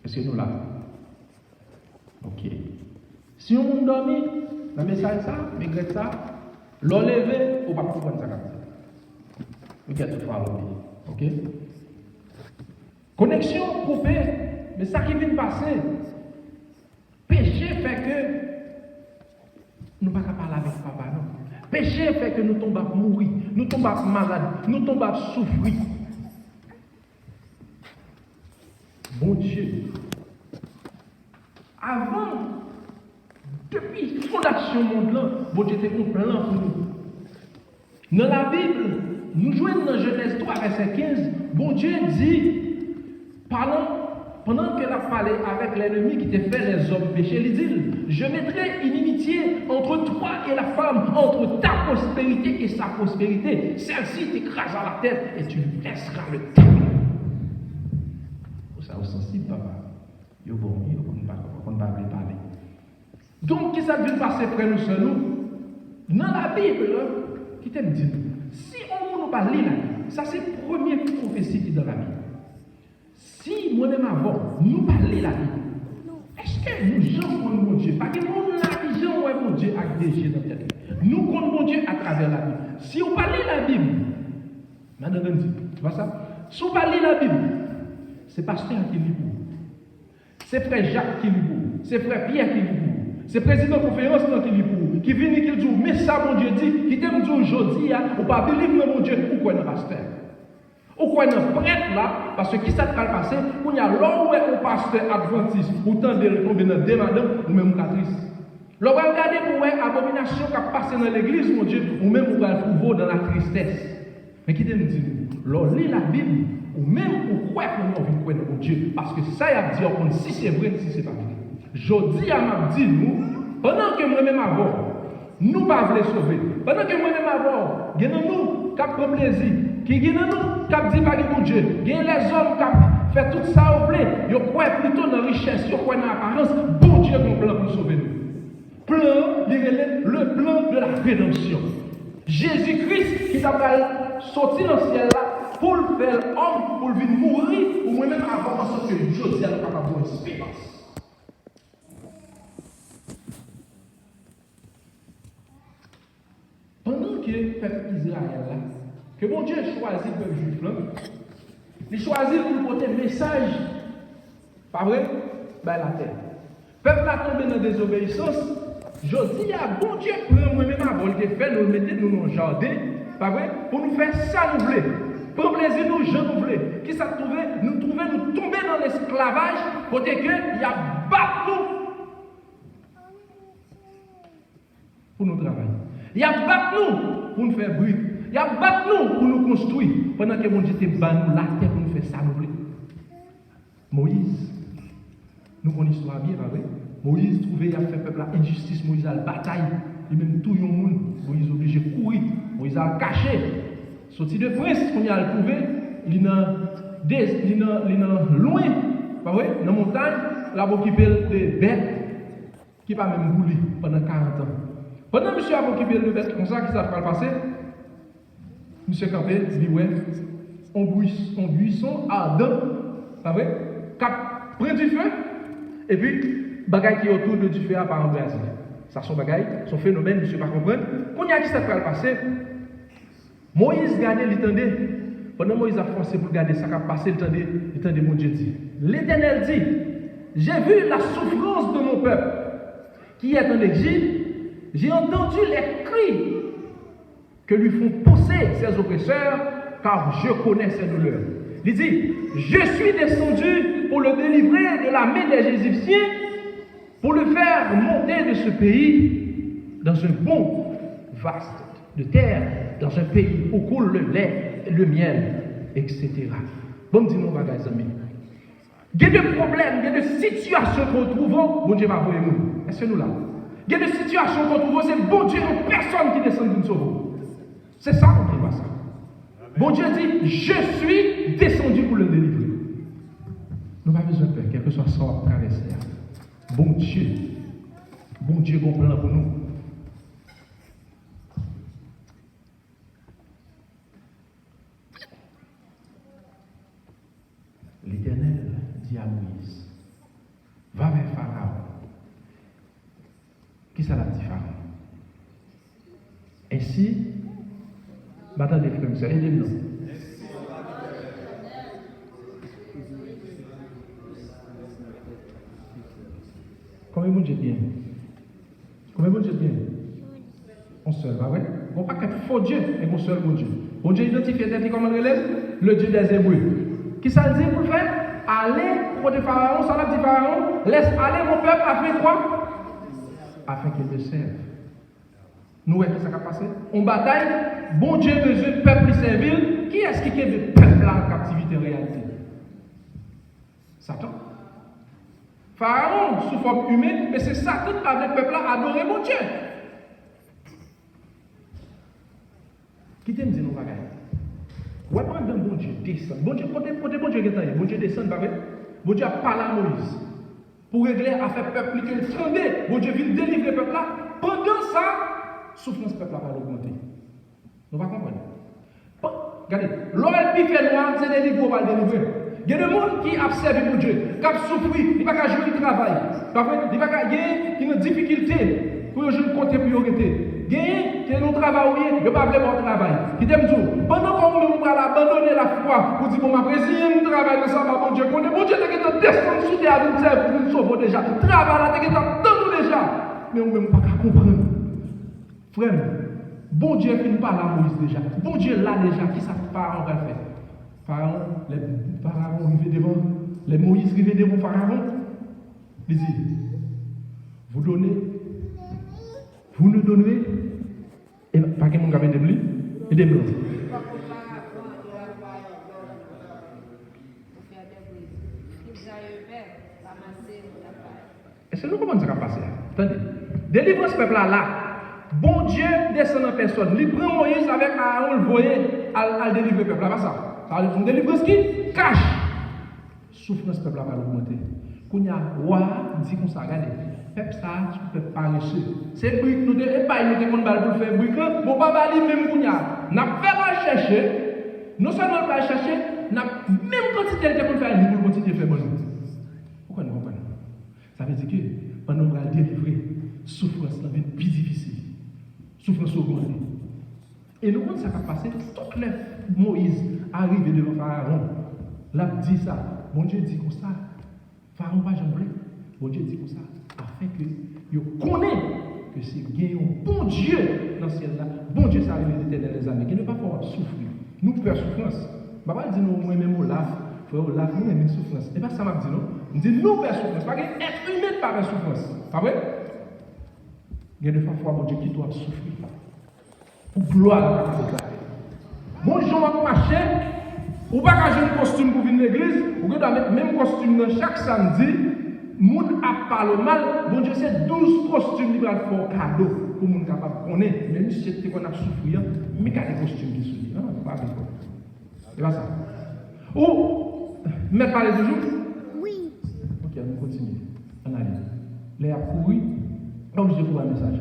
Est-ce que nous là? Ok. Si on dormi, le message ça, malgré ça, l'enlever, on ne va pas comprendre ça comme ça. Vous êtes tout fois ok? Connexion coupée, mais ça qui vient de passer. Péché fait que nous ne pouvons pas parler avec papa, non. Péché fait que nous tombons à mourir, nous tombons à malade, nous tombons à souffrir. Bon Dieu, avant, depuis la fondation du monde, bon Dieu était un plan pour nous. Dans la Bible, nous jouons dans Genèse 3, verset 15, bon Dieu dit, pendant qu'elle a parlé avec l'ennemi qui t'a fait les hommes péchés, il dit, je mettrai inimitié entre toi et la femme, entre ta prospérité et sa prospérité. Celle-ci t'écrasera la tête et tu lui laisseras le temps. Ça est sensible, papa. Yo bon, yo on ne va pas parler. Donc, qu'est-ce qui vient passer frère nous seuls nous? Dans la Bible, qui t'aime dire, si on ne parle pas lire la Bible, ça c'est la première prophétie qui est dans la Bible. Si moi-même avant, nous parlons la Bible, est-ce que nous sommes mon Dieu? Parce que nous la vision de mon Dieu avec des yeux dans la tête. Nous connaissons mon Dieu à travers la Bible. Si on parle la Bible, madame dit, tu vois ça? Si on parle la Bible, c'est pasteur qui lit pour vous. C'est frère Jacques qui lit pour vous. C'est frère Pierre qui lit pour vous. C'est président de conférence qui lit pour vous. Qui vient et qui dit, mais ça mon Dieu dit, qui t'aime dire aujourd'hui, ou pas vivre dans mon Dieu, ou quoi dans pasteur? Ou quoi dans prêtre là, parce que qui ça va passer, où il y a l'homme où est un pasteur adventiste, ou tant de tomber dans des madames, ou même catrice. L'on va regarder pour une abomination qui a passé dans l'église, mon Dieu, ou même on va le trouver dans la tristesse. Mais qui t'aime dire, l'on lit la Bible, ou même pour croire qu'on a envie de croire dans Dieu, parce que ça y a dit, on si c'est vrai, si c'est pas vrai. Je dis à m'a dit, nous, pendant que moi-même avant, nous ne pas voulons sauver, pendant que moi-même avant, nous, qui prend plaisir, qui nous, qui dit pas de Dieu, les hommes qui font tout ça au blé, ils croient plutôt dans la richesse, ils croient dans l'apparence, bon Dieu a un plan pour sauver nous. Plan, le plan de la rédemption. Jésus-Christ qui t'a sorti dans le ciel là, pour le faire homme, pour le venir mourir, ou moi-même avant, en sorte que Dieu est capable de espérance. Pendant que le peuple Israël là, que mon Dieu choisit le peuple juif là, il choisit pour porter un message, pas vrai? Ben la terre. Le peuple a tombé dans la désobéissance. Je dis à bon Dieu, prends moi-même avant le fait, nous mettez nous dans le jardin, pas vrai? Pour nous faire ça nous voulons. Pour plaisir nous, je nous voulons. Qui ça trouvé? Nous tomber dans l'esclavage, pour que il y a battu pour nous travailler. Il y a battu pour nous faire bruit. Il y a battu pour nous construire. Pendant que mon Dieu te bat nous la terre pour nous faire ça nous voulons. Moïse, nous connaissons l'histoire bien, pas vrai? Moïse trouvait, il a fait peuple à injustice, Moïse a la bataille, il même tout le monde, Moïse obligé de courir, Moïse a caché. Sorti de prince, qu'on a trouvé, il est loin, pas vrai? Dans la montagne, là, il occupé des bêtes qui pas même bouler pendant 40 ans. Pendant que monsieur a occupé des bêtes comme ça, qui ça va passer? Monsieur Campé dit, ouais, on buisson ardent, pas vrai? Cap prend du feu, et puis, bagaille qui est autour de du feu à part en Brésil. Ça, son bagaille, son phénomène, monsieur ne pas comprendre. Quand il y a qui ça va passer, Moïse gardait, il tendait. Pendant Moïse a forcé pour garder ça qui a passé, il tendait, mon Dieu dit. L'Éternel dit, j'ai vu la souffrance de mon peuple qui est en exil, j'ai entendu les cris que lui font pousser ses oppresseurs, car je connais ses douleurs. Il dit, je suis descendu pour le délivrer de la main des Égyptiens, pour le faire monter de ce pays dans un bon vaste de terre, dans un pays où coule le lait, le miel, etc. Bon, dis-nous, bagages amis. Il y a des problèmes, il y a des situations qu'on trouve, bon Dieu va voir nous. Est-ce que nous là? Il y a des situations qu'on trouve, c'est bon Dieu, une personne qui descend d'une sauve. C'est ça qu'on trouve ça. Bon Dieu dit, je suis descendu pour le délivrer. Nous n'avons pas besoin de peur, quel que soit ça qu'on traverse. Bon Dieu, bon plan pour nous. L'Éternel dit à Moïse, Va vers Pharaon. Qui ça l'a dit Pharaon? Ainsi, attendez, frères et sœurs, aidez-nous. Combien de Dieu bien? Combien de Dieu bien? On seul, pas vrai? On ne peut pas être faux Dieu et on seul bon Dieu. Bon Dieu identifie d'être comment on relève? Le Dieu des Hébreux. Qui ça dit pour le faire? Allez côté Pharaon, ça l'a dit Pharaon, laisse aller mon peuple afin quoi? Afin qu'il me serve. Nous, qu'est-ce qui s'est passé? On bataille, bon Dieu besoin de peuple servile. Qui est-ce qui est le peuple en captivité en réalité? Satan. Pharaon, sous forme humaine, mais c'est Satan avec le peuple à adorer mon Dieu. Qui t'aime dire nos bagages? Ouais, prendre un bon Dieu, descend. Bon Dieu, côté bon Dieu qui est bon Dieu descend, pas vrai? Bon Dieu a parlé à Moïse. Pour régler affaire peuple qui est tendé. Bon Dieu vient délivrer le peuple là. Pendant ça, souffrance peuple là va augmenter. Nous va comprendre. Regardez, l'oreille qui fait noir, c'est des livres pour le délivrer. Il y a des gens qui ont servi pour Dieu, qui ont souffert, ils ne peuvent pas jouer du travail. Ils ne peuvent pas gagner, qui ont des difficultés pour jouer une côté priorité. Gagner, qui ont un travail, ils ne peuvent pas vraiment travail. Qui t'aiment tout. Pendant qu'on va abandonner la foi, pour dire, bon, ma président, je travaille dans ça, bon Dieu, bon Dieu, tu as descendu sous terre, nous serve, nous sauver déjà. Travail là, tu as dans déjà. Mais on ne peut pas comprendre. Frère, bon Dieu finit par la Moïse déjà. Bon Dieu là déjà, qui ça Pharaon va faire? Les pharaons arrivent devant, les Moïse arrivent devant Pharaon. Il dit, vous donnez, vous nous donnerez, et pas que mon gars de blé, et des blancs. Et c'est nous comment ça va passer? Attendez, délivrance ce peuple là. Bon Dieu descend en personne. Il prend Moïse avec Aaron, le voyer, à délivrer le peuple. Pas ça. Ça veut dire une délivrance qui cache. Souffrance peuple va augmenter. Quand il y a roi, dit qu'on s'en regarde. Peuple ça, tu peux pas réussir. C'est brique, nous devons pas nous devons pour faire brique. Bon, pas aller même qu'on y a. N'a fait la chercher. Non seulement pas chercher, n'a même quantité de pour faire une pour continuer de faire bon. Pourquoi nous comprenons? Ça veut dire que pendant qu'on va délivrer, souffrance va être plus difficile. Souffrance augmentée. Et nous, quand ça va passer, tout le Moïse arrive devant Pharaon. Là, dit ça. Bon Dieu dit comme ça. Pharaon va jamais. Bon Dieu dit comme ça. Afin que vous connaissez que c'est bien un bon Dieu dans ce ciel-là. Bon Dieu, ça arrive les éternels les amis. Qui ne pas pouvoir souffrir. Nous faisons souffrance. Papa dit nous, moi-même, au lave. Frère, au lave, nous-mêmes, une souffrance. Et pas ça m'a dit non. On dit nous faisons souffrance. Pas être humain par la souffrance. Pas vrai? Il y a des fois, mon Dieu, qui doit souffrir. Pour gloire à la bon, Jean va marcher, ou pas qu'à jouer un costume pour venir à l'église, ou que doit mettre le même costume dans chaque samedi, moun a parlé mal, bon Dieu, c'est 12 costumes qui vont faire cadeau pour moun capable de connaître, même si c'était qu'on a souffert, mais qu'il y a des costumes qui sont non, pas avec toi. C'est pas ça. Ou, mais parler toujours? Oui. Ok, on continue. On allait. Les a couru, comme je vous un message.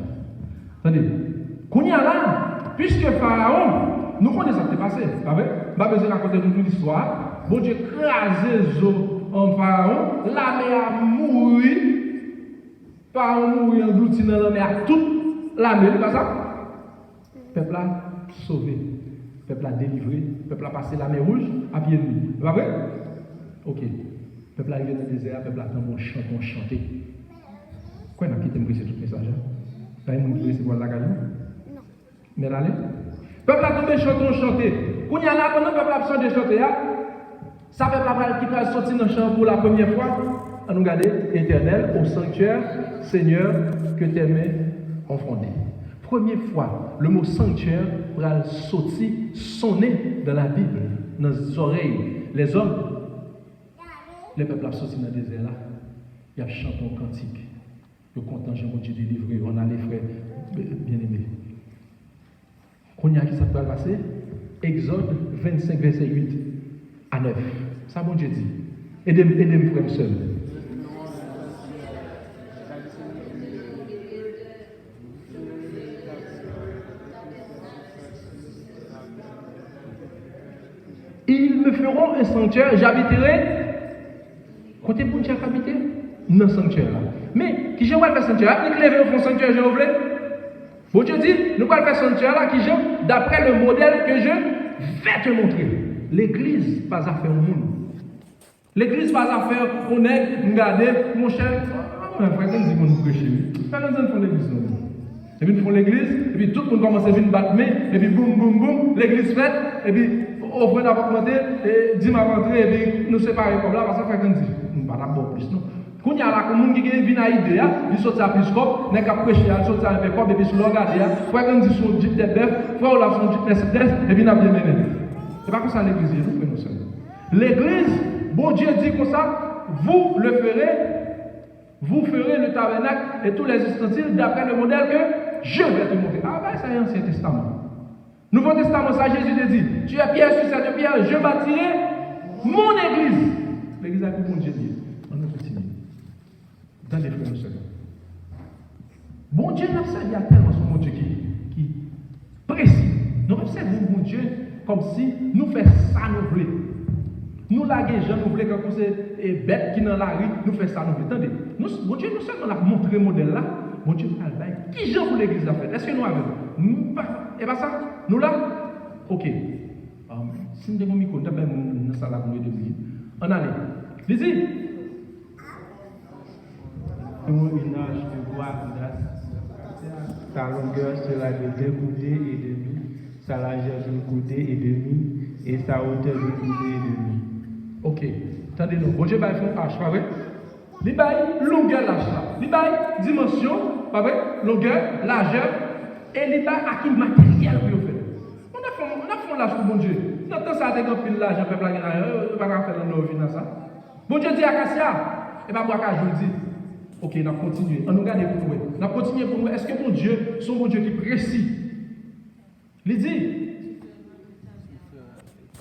Attendez, qu'on y a là, puisque Pharaon, nous connaissons ce qui s'est passé, pas vrai? Pas besoin de raconter toute l'histoire. Bon Dieu crasé les eaux en Pharaon, la mer a mouru, Pharaon mouru englouti dans la mer, toute la mer, pas ça? Le peuple a sauvé, le peuple a délivré, le peuple a passé la mer rouge à pied de lui, pas vrai? Ok. Le peuple a arrivé dans le désert, le peuple a chanté. Quoi, on a quitté me briser tout le message? Là, il m'a dit, c'est pour la gagne? Non. Mais là, le peuple a tombé chanté. Quand il y a là, pendant que le peuple a chanté, ça fait pas qui va sortir dans le champ pour la première fois. On nous regarde, éternel, au sanctuaire, Seigneur, que tes mains ont fondé. Première fois, le mot sanctuaire va sortir, sonner dans la Bible, dans les oreilles. Les hommes, le peuple a sorti dans le désert là, il a chanté un cantique. Le content, j'ai mon Dieu délivré, on a les frères bien-aimés. Qu'on y a qui ça peut passer? Exode 25, verset 8 à 9. Ça, mon Dieu dit. Aidez-moi, frère, seul. Ils me feront un sanctuaire, j'habiterai. Côté bon Dieu habité? dans le sanctuaire. Mais qui j'ai pas faire sanctuaire? Après que lever au fond sanctuaire, je voulais. Bon Dieu dit, nous allons faire sanctuaire là qui j'ai d'après le modèle que je vais te montrer. L'église pas à faire au monde. L'église pas à faire on est regarder mon cher. Frère, quand dit qu'on nous prêcher, pas dans une l'église non. Et puis, ils font l'église, et puis tout le monde commence à venir battre, et puis boum, boum, boum, l'église faite, et puis offre n'a pas commenté, et dit m'a rentré, et puis nous séparer comme là, parce que frère, nous pas d'abord plus, non. Quand il y a là, comme monde qui vient à l'idée, il saute à Piscope, n'est qu'à prêcher, il saute à un peu, et puis sur le regard, frère, quand dit son jeep de bœuf, frère, là, son jeep Mercedes, et puis n'a bien mené. C'est pas comme ça l'église, vous faites nous seuls. L'église, bon Dieu dit comme ça, vous le ferez. Vous ferez le tabernacle et tous les ustensiles d'après le modèle que je vais te montrer. Ah ben, ça y est, Ancien Testament. Nouveau Testament, ça Jésus te dit, tu es pierre sur cette pierre, je bâtirai mon église. L'église a dit, mon Dieu, on a continué. Dans les frères, nous bon Dieu, nous observe, il y a tellement son bon Dieu qui précis. Nous observons mon Dieu comme si nous faisons ça, nous voulons. Nous laguer gens, nous voulons quand c'est bête qui dans la rue, nous faisons ça, nous voulons. Attendez, bon Dieu, nous seulement l'a montré le modèle là, bon Dieu, nous allons qui j'en pour l'église a fait? Est-ce que nous avons? Nous pas. Et pas ça? Nous là? Ok. Si nous avons mis compte, nous avons dans ça là pour nous débrouiller. On allait. Lisez. Une arche de bois d'as. Sa longueur sera de 2 coudées et demi, sa largeur de coudée et demi, et sa hauteur de coudée et demi. Ok, attendez nous. Bon Dieu va faire un H, pas vrai? Il va longueur, largeur. Il va dimension, pas vrai? Longueur, largeur, et il va à qui matériel pour faire. On a fait l'âge pour bon Dieu. Dans le temps, ça a été grand pile l'argent, peuple, on va pas faire dans nos vies dans ça. Bon Dieu dit à Cassia, et bien, moi, quand je dis, ok, on a continué. On nous regarde pour nous. On a continué pour nous. Est-ce que mon Dieu, son bon Dieu qui est précis? Il dit,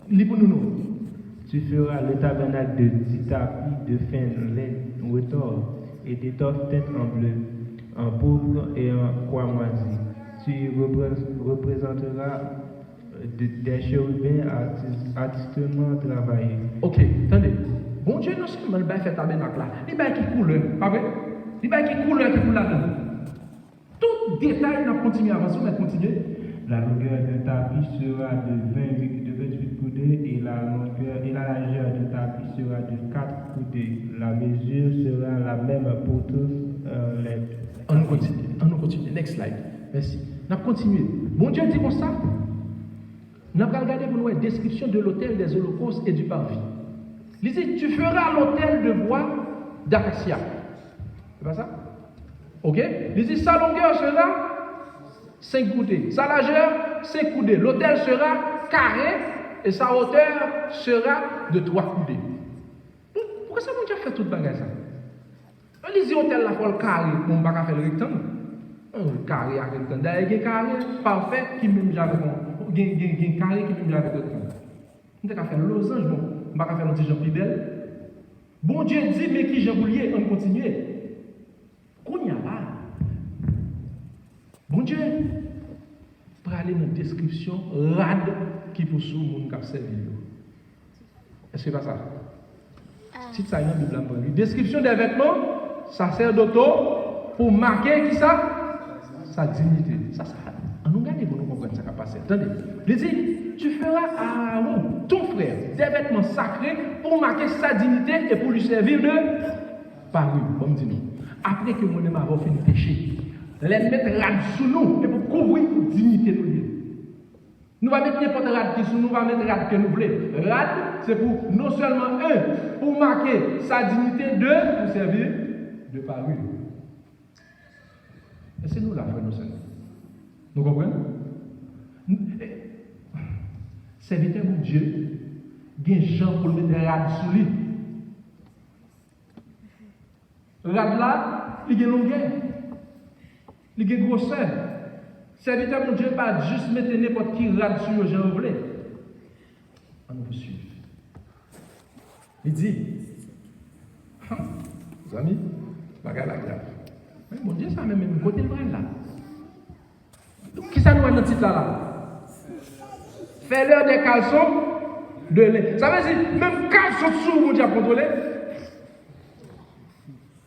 il pour nous. Tu feras le tabernacle de 10 tapis de fin laine retors et d'étoffes teintes en bleu, en pourpre et en cramoisi. Tu y représenteras des chérubins artistement travaillés. Ok, attendez. Bon Dieu, non seulement il va faire tabernacle là, il va qui couleur, pas vrai? Il va qui couleur qui coule là-dedans. Tout détail, on continue à avancer, on va continuer. La longueur de tapis sera de 28 coudées et la largeur de tapis sera de 4 coudées. La mesure sera la même pour tous les. On continue. Next slide. Merci. On continue. Bon Dieu dit comme ça. On va regarder pour nous la description de l'autel des holocaustes et du parvis. Il dit, tu feras l'autel de bois d'acacia. C'est pas ça? Ok? Il dit, sa longueur sera 5 coudées. Sa largeur, 5 coudées. L'autel sera carré et sa hauteur sera de 3 coudées. Pourquoi ça, mon Dieu, fait tout le bagage ça? On dit, l'autel là, il faut le carré. On ne va pas faire le rectangle. Un carré avec le rectangle. D'ailleurs, il y a un carré parfait qui même j'avais bon. Il y a un carré qui même j'avais le rectangle. On ne va pas faire le losange, bon. On ne va pas faire un petit Jean Pidel. Bon Dieu dit, mais qui Jean Boulier, on continue. Qu'on y a là. Bon Dieu, pour aller dans la description rade qui pour sous mon cap servi. Est-ce que c'est pas ça? Si ça y est dans la Bible, description des vêtements sacerdotaux pour marquer qui ça? Sa dignité. Ça, on nous regarde pour nous comprendre ça qui a passé. Attendez. Il dit, tu feras à Aaron, ton frère, des vêtements sacrés pour marquer sa dignité et pour lui servir de parure, comme dit nous. Après que mon avons fini de pécher, les mettre rad sous nous et pour couvrir la dignité de nous. Nous allons mettre n'importe rad qui sous nous, va mettre rad que nous voulons. Rad, c'est pour non seulement pour marquer sa dignité pour servir de parure. Et c'est nous là, frère, nous seuls. Nous comprenons? Serviteur de Dieu, il y a des gens pour mettre rad sous lui. Rad là, il y a longueur. Il y a grosseur. Serviteur de Dieu, pas juste mettre n'importe qui rad sur le gens voulez. On nous suit. Il dit, les amis, bagarre la grave. Mais mon Dieu, ça même côté le bras là. Qui ça nous a dans le titre là? Fais-leur des caleçons de lait. Ça veut dire, même caleçon sous, mon Dieu a contrôlé.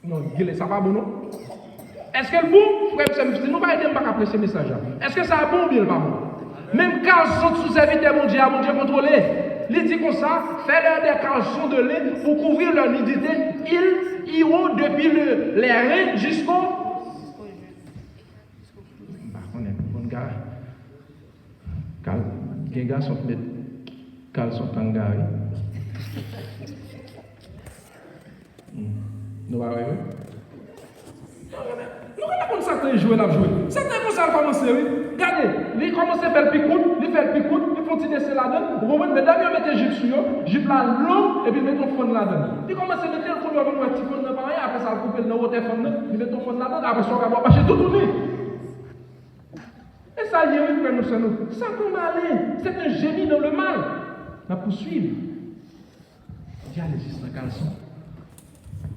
Non, ça va bon, non? Est-ce que le bon, frère, si nous ne pouvons pas apprécier ce message, est-ce que ça a bon ou bien pas bon? Même quand sont sous-serviteurs, mon Dieu contrôlé. Il dit comme ça, fais-leur des caleçons de lait pour couvrir leur nudité. Ils iront depuis les reins jusqu'au. On est bon gars. Les gars sont mettre caleçons tangari. Nous allons voir. Nous allons certains jouer la jouer. Certains comme ça commencer, oui. Regardez, ils commencent à faire le picoute, ils font le picoute, ils font tirer là-dedans. Vous comprenez, mesdames, ils mettent jupe sur eux, jupe là longue, et puis ils mettent ton fond là-dedans. Ils commencent à mettre le fond avec un petit fond dans pareil, après ça, ils coupent le haut téléphone, ils mettent ton fond là-dedans, après ça, on va marcher tout tourner. Et ça y est, oui, frère, nous sommes. Ça tombe aller. C'est un génie dans le mal. La poursuivre. Dieu existe dans le caleçon.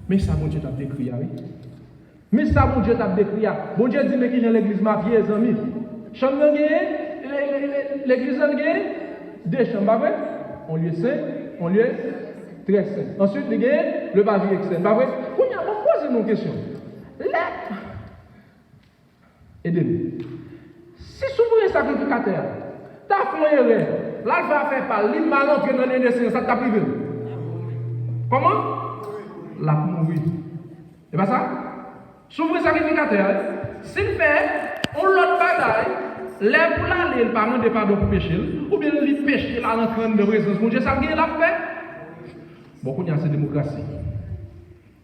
Mais ça, mon Dieu t'a décrit, oui. Mais ça, mon Dieu t'a décrit. Mon Dieu dit, mais qui est l'église, ma vie, les amis. Chambre l'église en gagne, deux chambres, on lieu saint, on lieu très saint. Ensuite, il y a le pavillon externe. Pas vrai? On pose une question. Aidez-nous. Si souverain sacrificateur, t'as fait une erreur, là, il va faire par l'île mal entré dans l'indécence, ça t'a privé. Comment? La mourir. C'est pas ça? Souverain sacrificateur, s'il fait, on l'autre bagaille, les plans, les parents de pardon pour pécher, ou bien les pécher là, l'entraîne de présence, mon Dieu, ça vient la fait. Beaucoup de c'est démocratie.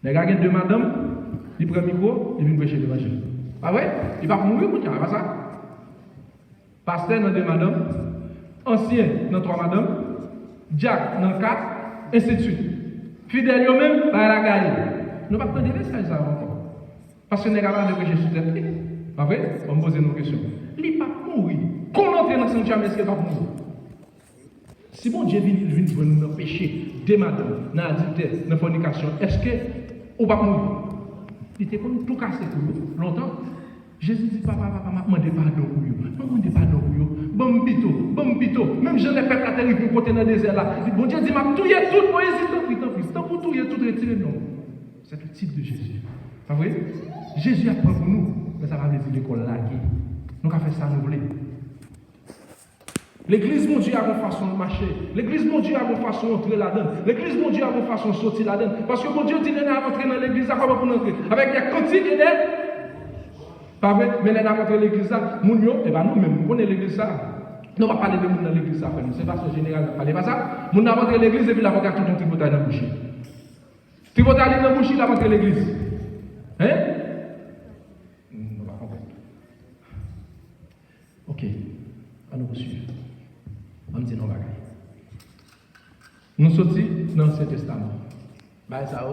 Les gars, deux madame, ils prennent le micro, ils viennent prêcher l'évangile. Ah ouais? Il va mourir, c'est pas ça? Pasteur dans deux madames, ancien dans trois madames, Jack dans quatre, ainsi de suite. Fidèle eux-mêmes, par la gagne. Nous ne pouvons pas attendre ça encore. Parce que nous n'avons pas de péché sous terre. Pas vrai? On me pose une question. Il n'est pas mourir. Comment entrer dans le sanctuaire, est-ce qu'il va mourir? Si bon Dieu vient nous dans le péché, des madames, dans l'adultère, dans la fornication, est-ce que on va mourir? Il était comme tout cassé pour nous, longtemps. Jésus dit, papa, m'a demandé pardon pour vous. M'a demandé pardon pour vous. Bon pito. Même je n'ai pas la terre, ils vont côté dans le désert là. Bon Dieu dit, m'a touillé tout, Moïse, tant pis. Tant pour touiller tout, retirer, non. C'est le type de Jésus. Pas vrai? Jésus apprend pour nous, mais ça va nous dire qu'on l'a gué. Nous avons fait ça, nous voulons. L'église, mon Dieu, a une façon de marcher. L'église, mon Dieu, a une façon d'entrer là-dedans. L'église, mon Dieu, a une façon de sortir là-dedans. Parce que mon Dieu dit, nous avons entré dans l'église, à quoi pour entrer? Avec des cantiques et des. Pas vrai? Mais nous avons entré dans l'église, nous, nous-mêmes, nous connaissons l'église. Nous ne va pas parler de nous dans l'église, c'est pas ce général, ne parlez pas ça. Nous avons entré dans l'église et puis nous avons tout un tripotage dans la bouche. Tripotage dans la bouche, nous avons entré dans l'église. Hein? Nous ne va pas comprendre. Ok, à nous suivre. On dit non, bagaille. Nous sortis dans l'Ancien Testament. Bah, ça,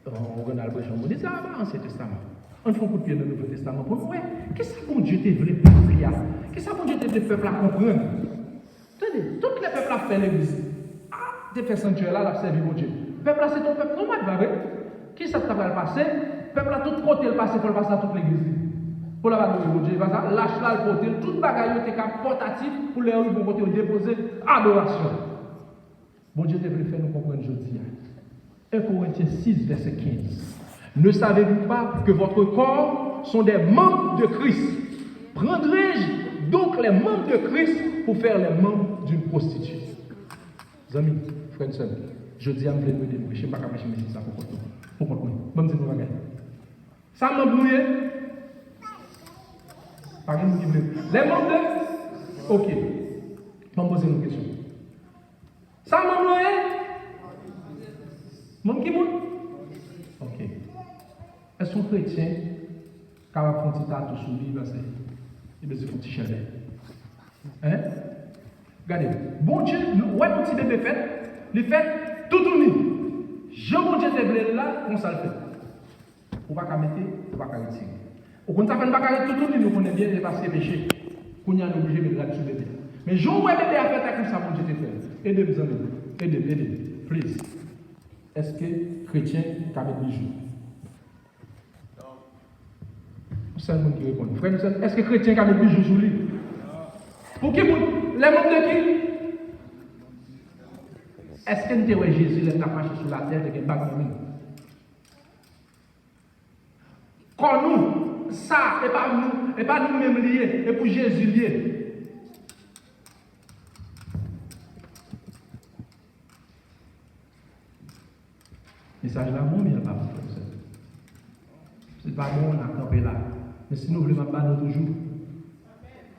on regarde le prêcheur, on dit ça, l'Ancien Testament. On fait un coup de pied dans le Nouveau Testament pour nous. Ouais, qu'est-ce que bon Dieu te voulait peuple à? Qu'est-ce que bon Dieu te voulait peuple à comprendre? Attendez, tous les peuples à faire l'église. Ah, tu fais sanctuaire là, la servir mon Dieu. Peuple là, c'est ton peuple normal, pas vrai? Qui ça t'a le passé? Peuple à tout côté le passé, pour le passer à toute l'église. Pour la battre mon Dieu, ça, lâche là le côté, toute bagaille était portatif pour les gens pour déposer adoration. Bon Dieu te voulait faire nous comprendre aujourd'hui. 1 Corinthiens 6, verset 15. Ne savez-vous pas que votre corps sont des membres de Christ? Prendrai-je donc les membres de Christ pour faire les membres d'une prostituée? Amis, frères et sœurs, je dis à me lever, je ne sais pas comment je me dis ça pour comprendre. Bon, c'est pour ça m'a brouillé. Par exemple, les membres de. Ok. Je vais me poser une question. Ça m'a brouillé? Mon qui monte? Ok. Est-ce qu'un chrétien, quand on fait un petit tatou sur lui, il fait un petit chalet? Hein? Regardez, bon Dieu, ouais, mon petit bébé fait, il fait tout tourner. Je mon Dieu te blé là, on ça le fait. On va mettre, on va retirer. Au contraire, on va pas tout tourner, nous connaissons bien dépasser le péché. Qu'on y a obligé de mettre sur bébé. Mais je vois bébé à faire comme ça, mon Dieu te fait. Aidez-moi, aidez-moi, please. Est-ce que chrétien peut mettre bijoux? C'est le monde qui répond. Frère, est-ce que chrétien peut mettre bijoux sur lui? Pour qui? Les membres de qui? Est-ce que nous avons Jésus, il a marché sur la terre et il n'a pas de et pas nous-mêmes liés, et pour Jésus lié. Message là, bon, il n'y a pas de ça. C'est pas bon, on a campé là. Mais si nous voulons pas nous toujours.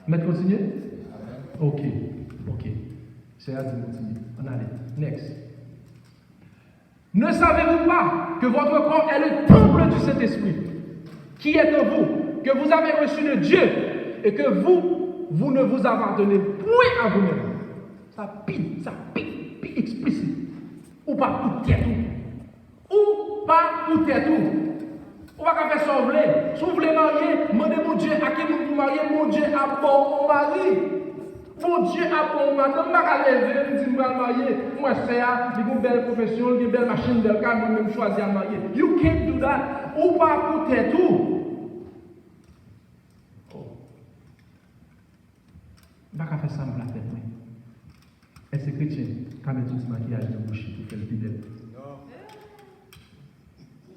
Mettre continuer? Ok. C'est à dire continuer. On allait. Next. Ne savez-vous pas que votre corps est le temple du Saint-Esprit qui est en vous, que vous avez reçu de Dieu et que vous ne vous appartenez point à vous-même. Ça pique explicite. Ou pas tout tête tout. Ou pas tout tête tout. On va faire ça, si vous voulez marier, demandez mon Dieu à qui vous mariez, mon Dieu a bon mari. Mon Dieu a bon mari. Je ne vais pas lever, je vais marier. Moi, c'est une belle profession, une belle machine, une belle car, moi-même choisir à marier. You can't do that. Ou pas tout tête tout. Je ne vais pas faire ça, je vais faire. Est-ce que chrétien, quand on dit maquillage de bouche, pour faire le fidèle?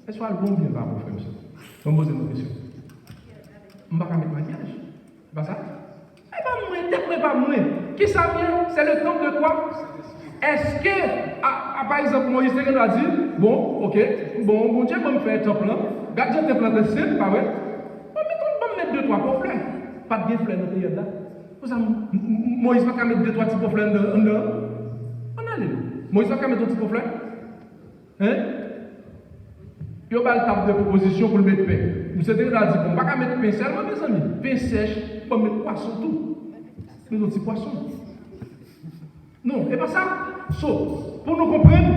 Est-ce que le bon bien par vos frères? Je vais poser une question. Je ne vais pas mettre maquillage. C'est pas ça? Eh bien, pas moi. Qui ça vient? C'est le temps de quoi? Est-ce que, par exemple, Moïse a dit, bon, ok, bon Dieu va me faire un temple là. Gardez le temple là, c'est pas vrai? On va mettre 2-3 pour fleurs. Pas de bien fleurs dans le pays là. Moïse va mettre 2-3 petits pour fleurs en dehors. On allait. Moïse va mettre 2 petits pour fleurs. Hein? Puis on va le table de proposition pour le mettre pain. Nous sommes dit, on ne va pas mettre pain seulement, mes amis. Pain sèche, on va mettre poisson tout. Nous avons dit poisson. Non, et pas ça. So, pour nous comprendre,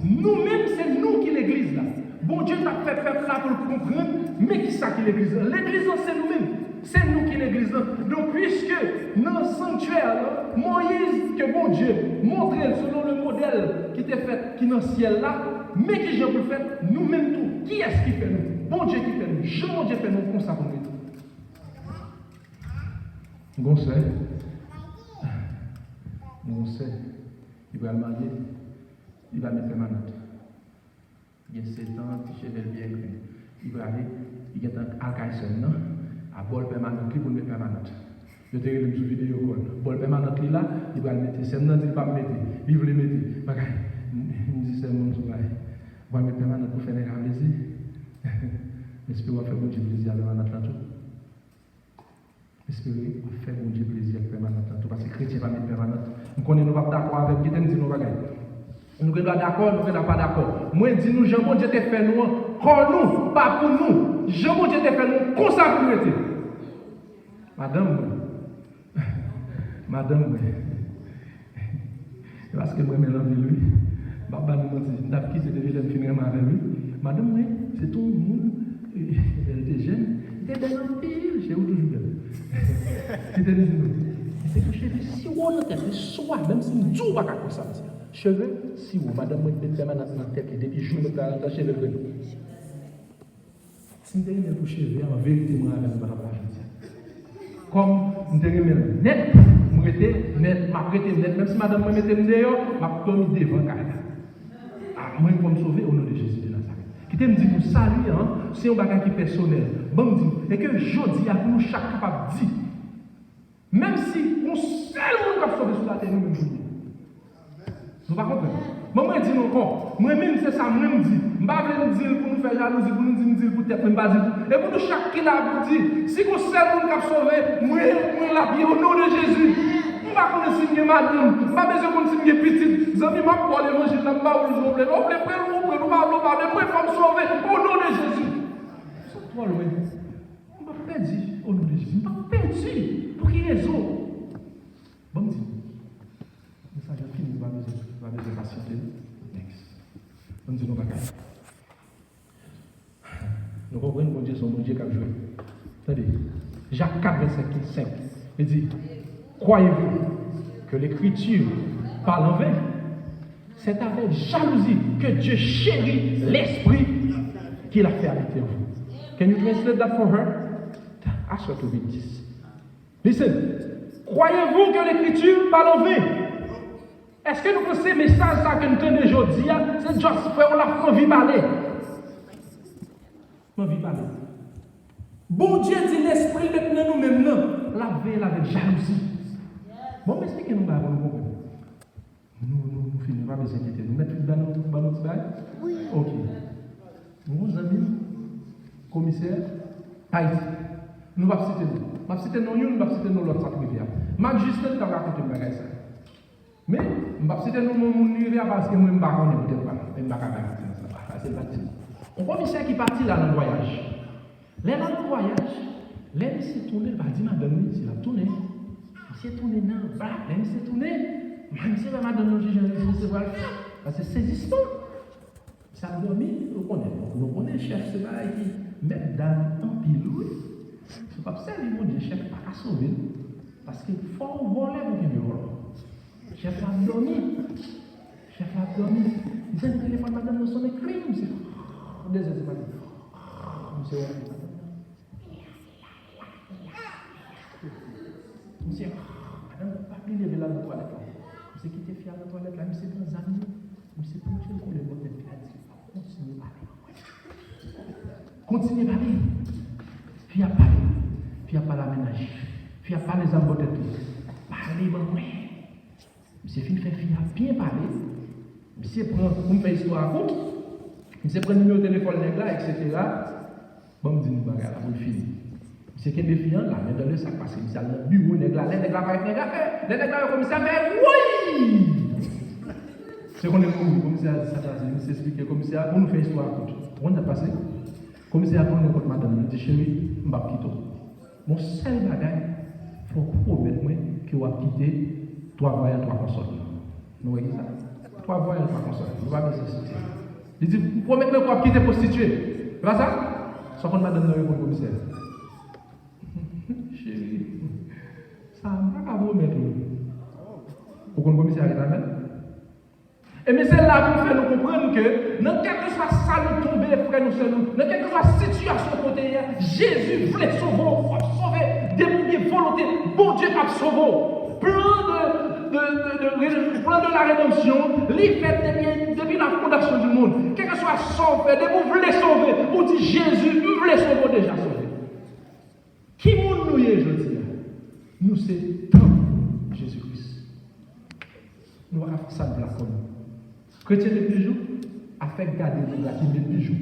nous-mêmes, c'est nous qui l'église là. Bon Dieu t'a fait faire là pour le comprendre, mais qui ça qui l'église là? L'église là, c'est nous-mêmes. C'est nous qui l'église là. Donc, puisque dans le sanctuaire, là, Moïse, que bon Dieu, montrait selon le modèle qui était fait, qui est dans le ciel là, mais qui j'ai pu faire, nous-mêmes tout. Qui est-ce qui fait nous? Bon Dieu qui fait nous. Jean Dieu fait nous comme ça pour nous. Bon, c'est. Il va le marier, il va mettre permanente. Il y a 7 ans, il cheveux bien gris. Il va aller, il y a un alcaïsson, non? À bol permanente, il va mettre permanente. Je te regarde une vidéo, bol permanente là, il va le mettre. C'est non, il ne va pas le mettre. Il veut le mettre. Il me dit, c'est mon souverain. On va mettre permanente pour faire un grand plaisir. Espérez qu'on va faire mon Dieu plaisir avec permanente là tout. Espérez qu'on va faire mon Dieu plaisir avec permanente là tout. Parce que les chrétiens ne vont pas mettre permanente. Nous connaissons pas d'accord avec qui nous dit nous bagaille. Nous sommes d'accord, nous ne sommes pas d'accord. Moi, je dis nous, Jean-Bon Dieu t'a fait nous, pour nous, pas pour nous. Jean-Bon Dieu t'a fait nous, comme ça pour nous. Madame, parce que moi, je mélange lui. Baba nous dit, n'a pas quitté déjà le film avec lui. Madame, c'est tout le monde. Elle était jeune. Elle était dans le pays. J'ai toujours belle. C'était des c'est que cheveux, si on a tête, soit, même si nous ne pas comme ça. Cheveux, si on, madame, moi, je vais dans la tête, et depuis jour, je vais dans la cheveux. Si je vais pour cheveux, en vérité, moi, je ne vais pas faire. Comme je vais net, je vais net, même si madame me mettait dehors, je vais me devant. Moi, je vais me sauver au nom de Jésus de Nazareth. Qui te me dit, vous saluez, c'est un bagage qui est personnel. Bon, et que je dis à nous, chaque capable de dire, même si on seul monde qui a sauvé sur la terre, nous-mêmes, vous ne comprenez pas. Moi, je dis encore, moi-même, c'est ça, moi-même, je dis, je ne vais pas vous dire pour nous faire jalousie, pour nous dire pour tête, je ne vais pas dire. Et pour nous, chacun a vous dire, si on seul monde qui a sauvé, moi, la vie au nom de Jésus. Je ne vais pas signer madame, je ne vais pas besoin de signer petite. Je vais pas pour l'évangile, je ne vais pas vous oublier. On peut prendre, on peut mais moi, il faut me sauver au nom de Jésus. C'est toi, loin. On va perdre au nom de Jésus. On va perdre. Pour quelle raison? Bon, dis. Le message a fini, on va besoin de patienter. Next. On dit, non, pas grave. Nous comprenons mon Dieu, son bon Dieu qui a joué. Attendez. Jacques 4, verset 5. Il dit, croyez-vous que l'Écriture parle en vain? C'est avec jalousie que Dieu chérit l'esprit qu'il a fait habiter en vous. Can you translate that for her? Ask her to read this. Listen. Croyez-vous que l'Écriture parle en vain? Est-ce que nous pensons que le message que nous tenons aujourd'hui, c'est juste faire la vie parler? La vie parler. Bon Dieu dit l'esprit maintenant nous-mêmes, la veille avec jalousie. Bon, expliquez-nous, nous comprendre. Nous finissons pas besoin d'inquiéter. Nous mettons dans notre bail? Oui. Ok. Nos amis, commissaire, Haïti. Nous allons citer nous. Nous allons citer nous allons citer nous l'autre sacrifice. Marc Justin t'a raconté un bagage ça. Mais, je vais citer nous mon rivière parce que moi, je ne sais pas peut-être pas. Je ne sais pas c'est parti. Un commissaire qui partit là dans le voyage. Là dans le voyage, là il s'est tourné, il va dire madame, il s'est tourné. Il s'est tourné dans le bras, il s'est tourné. Même si madame nous juge, il se voit le faire. Parce que c'est saisissant. Ça a dormi, nous connaissons le chef, c'est pareil qui met dans un pilou. C'est pas ça, il dit, chef, pas qu'à sauver. Parce qu'il faut voler pour qu'il vole. Chef a dormi. Chef a dormi. Il dit, le téléphone, madame, nous sommes écrits. Monsieur, monsieur, madame, pas plus lever là dans la toilette. Monsieur qui était fier dans la toilette là, monsieur dans un ami. Monsieur, pour que vous le vote, continuez à parler. Continuez à parler. Puis à parler. Puis à parler à ménage. Puis à parler à votre tête. Parlez, bon, monsieur fin fait fier bien parler. Monsieur prend, pour me faire histoire à compte. Monsieur prend le numéro de téléphone, etc. Bon, me dit nous bagarre là pour le finir. C'est qu'un défiant là, mais dans le sac parce que c'est le bureau, les gars, les gars, les gars, comme ça, mais oui! C'est qu'on est comme commissaire, ça nous explique, commissaire, on nous fait histoire. On a passé. Commissaire, on est contre madame, il dit chérie, je vais quitter. Mon seul bagage, il faut promettre que vous allez quitter 3 voyages, 3 consoles. Nous voyez ça? 3 voyages, 3 consoles. Nous allons faire ça. Il dit, promettez que vous allez quitter prostituée. C'est pas ça? Sans qu'on madame nous répond commissaire. Chérie, ça ne va pas vous mettre. Pour qu'on commissaire est amen. Et mais c'est là pour faire nous comprendre que, dans quel que soit ça nous tomber, frère, nous sommes, dans quelle que soit la situation côté, Jésus voulait sauver, débrouiller volonté, bon Dieu a sauvé. Plan de la rédemption, l'y fait depuis la fondation du monde. Quel que soit son fait, vous voulez sauver, vous dites Jésus, vous voulez sauver, déjà sauvé. Qui nous y est, je dis là? Nous, c'est tant Jésus-Christ. Nous avons ça de la conne. Chrétien de toujours, a fait garder nous la qui met toujours.